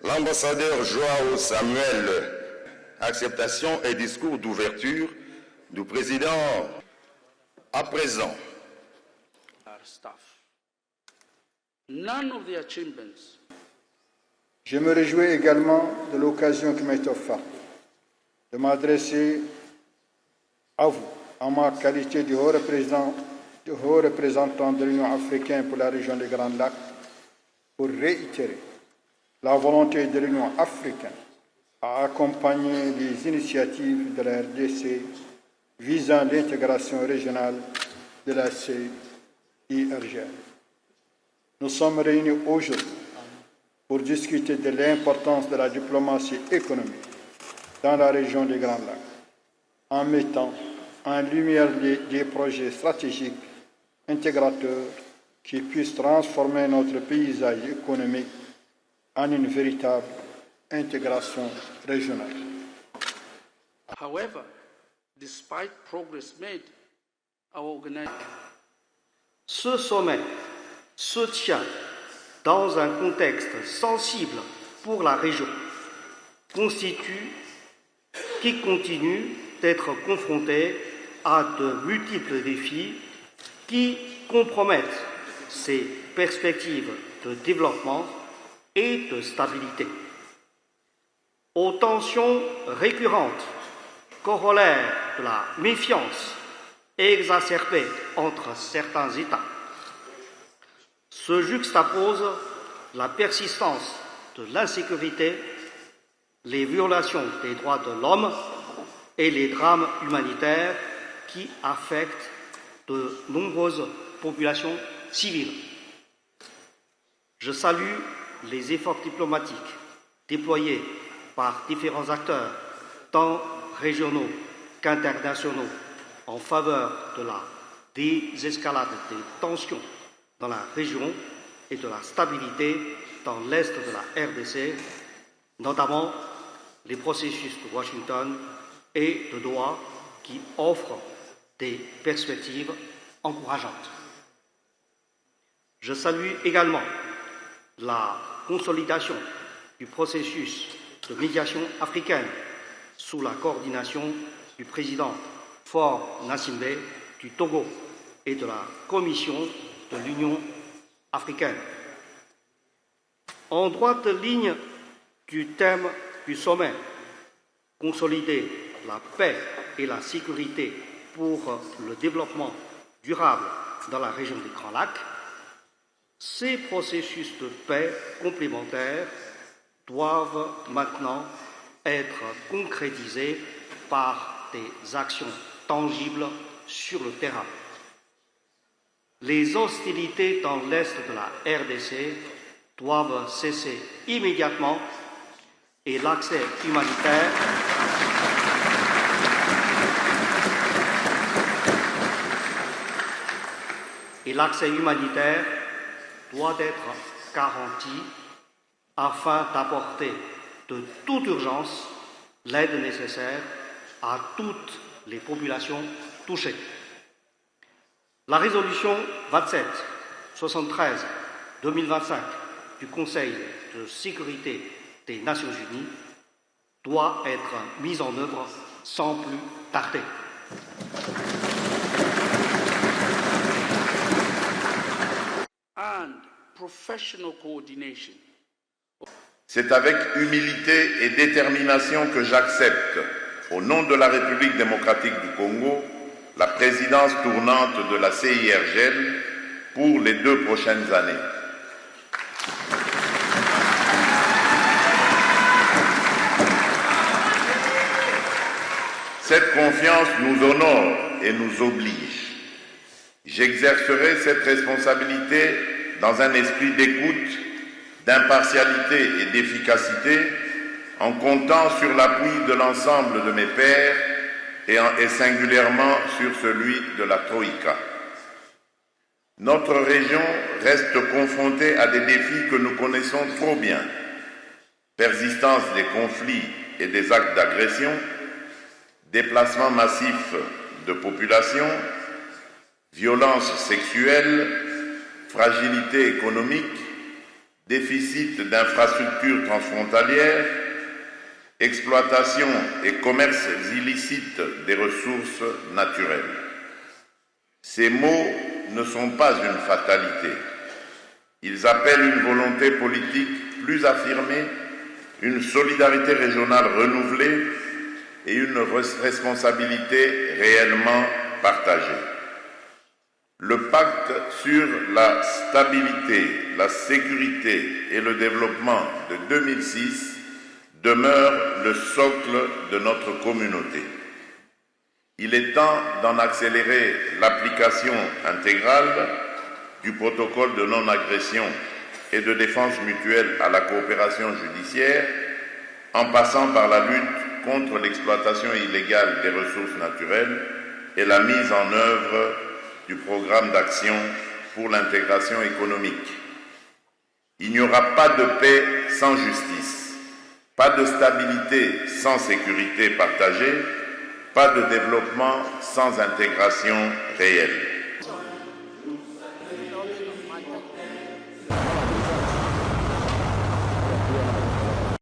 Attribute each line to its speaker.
Speaker 1: L'ambassadeur Joao Samuel, acceptation et discours d'ouverture du président. À présent,
Speaker 2: je me réjouis également de l'occasion qui m'est offerte de m'adresser à vous en ma qualité de haut représentant de l'Union africaine pour la région des Grands Lacs pour réitérer la volonté de l'Union africaine à accompagner les initiatives de la RDC visant l'intégration régionale de la CIRGL. Nous sommes réunis aujourd'hui pour discuter de l'importance de la diplomatie économique dans la région des Grands Lacs, en mettant en lumière des projets stratégiques intégrateurs qui puissent transformer notre paysage économique en une véritable intégration régionale.
Speaker 3: However, despite progress made,
Speaker 4: ce sommet se tient dans un contexte sensible pour la région, qui continue d'être confronté à de multiples défis qui compromettent ses perspectives de développement et de stabilité. Aux tensions récurrentes, corollaires de la méfiance exacerbée entre certains États, se juxtapose la persistance de l'insécurité, les violations des droits de l'homme et les drames humanitaires qui affectent de nombreuses populations civiles. Je salue les efforts diplomatiques déployés par différents acteurs, tant régionaux qu'internationaux, en faveur de la désescalade des tensions dans la région et de la stabilité dans l'est de la RDC, notamment les processus de Washington et de Doha qui offrent des perspectives encourageantes. Je salue également la consolidation du processus de médiation africaine sous la coordination du président Faure Gnassingbé du Togo et de la Commission de l'Union africaine. En droite ligne du thème du sommet, consolider la paix et la sécurité pour le développement durable dans la région des Grands Lacs, ces processus de paix complémentaires doivent maintenant être concrétisés par des actions tangibles sur le terrain. Les hostilités dans l'est de la RDC doivent cesser immédiatement et l'accès humanitaire doit être garanti afin d'apporter de toute urgence l'aide nécessaire à toutes les populations touchées. La résolution 2773-2025 du Conseil de sécurité des Nations Unies doit être mise en œuvre sans plus tarder.
Speaker 3: And professional coordination.
Speaker 1: C'est avec humilité et détermination que j'accepte, au nom de la République démocratique du Congo, la présidence tournante de la CIRGL pour les 2 prochaines années. Cette confiance nous honore et nous oblige. J'exercerai cette responsabilité dans un esprit d'écoute, d'impartialité et d'efficacité, en comptant sur l'appui de l'ensemble de mes pairs et singulièrement sur celui de la Troïka. Notre région reste confrontée à des défis que nous connaissons trop bien. Persistance des conflits et des actes d'agression, déplacement massif de population, violence sexuelle, fragilité économique, déficit d'infrastructures transfrontalières, exploitation et commerce illicite des ressources naturelles. Ces mots ne sont pas une fatalité. Ils appellent une volonté politique plus affirmée, une solidarité régionale renouvelée et une responsabilité réellement partagée. Le pacte sur la stabilité, la sécurité et le développement de 2006 demeure le socle de notre communauté. Il est temps d'en accélérer l'application intégrale du protocole de non-agression et de défense mutuelle à la coopération judiciaire, en passant par la lutte contre l'exploitation illégale des ressources naturelles et la mise en œuvre du programme d'action pour l'intégration économique. Il n'y aura pas de paix sans justice, pas de stabilité sans sécurité partagée, pas de développement sans intégration réelle.